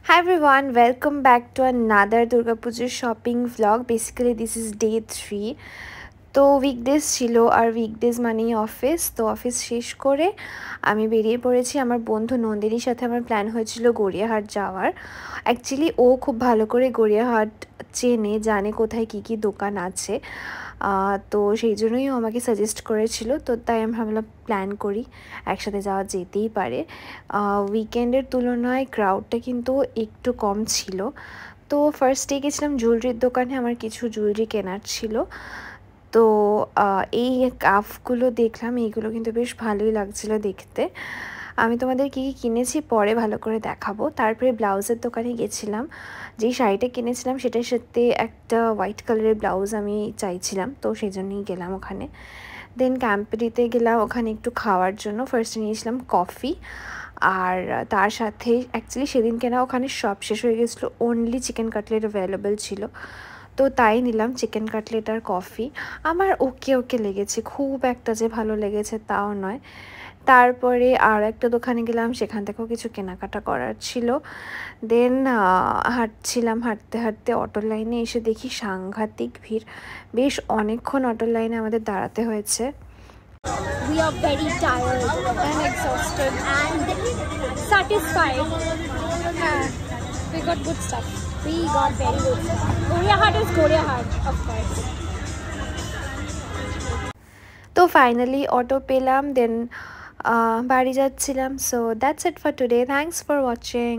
Hi everyone, welcome back to another Durga Puja shopping vlog. Basically, this is day 3. তো weekdays ছিল আর weekdays মানেই office. তো office শেষ করে আমি বেরিয়ে পড়েছি। আমার বন্ধু নন্দিনীর সাথে আমার প্ল্যান হয়েছিল গড়িয়াহাট যাওয়ার। অ্যাকচুয়ালি ও খুব ভালো করে গড়িয়াহাট জানে কোথায় কী কী দোকান আছে। তো সেই জন্যই ও আমাকে সাজেস্ট করেছিল। তো তাই আমি ভাবলাম প্ল্যান করি, একসাথে যাওয়া যেতেই পারে। উইকেন্ডের তুলনায় ক্রাউডটা কিন্তু একটু কম ছিল। তো ফার্স্ট ডে গেছিলাম জুয়েলারির দোকানে, আমার কিছু জুয়েলারি কেনার ছিল। তো এই কাফগুলো দেখলাম, এইগুলো কিন্তু বেশ ভালোই লাগছিলো দেখতে। আমি তোমাদের কী কী কিনেছি পরে ভালো করে দেখাবো। তারপরে ব্লাউজের দোকানে গেছিলাম। যেই শাড়িটা কিনেছিলাম সেটার সাথে একটা হোয়াইট কালারের ব্লাউজ আমি চাইছিলাম, তো সেই জন্যই গেলাম ওখানে। দেন ক্যাম্পেরিতে গেলাম ওখানে একটু খাওয়ার জন্য। ফার্স্টে নিয়েছিলাম কফি, আর তার সাথে অ্যাকচুয়ালি সেদিন কেনা ওখানে সব শেষ হয়ে গেছিলো, অনলি চিকেন কাটলেট অ্যাভেলেবেল ছিল। তো তাই নিলাম চিকেন কাটলেট আর কফি। আমার ওকে লেগেছে, খুব একটা যে ভালো লেগেছে তাও নয়। তারপরে আর একটা দোকানে গেলাম, সেখান থেকেও কিছু কেনাকাটা করার ছিল। দেন হাঁটছিলাম, হাঁটতে হাঁটতে অটোর লাইনে এসে দেখি সাংঘাতিক ভিড়। বেশ অনেকক্ষণ অটোর লাইনে আমাদের দাঁড়াতে হয়েছে। We are very tired and exhausted and satisfied. We got good stuff. We got very good stuff. Goriahat is Goriahat, of course. তো ফাইনালি অটো পেলাম, দেন বাড়ি যাচ্ছিলাম। So that's it for today. Thanks for watching.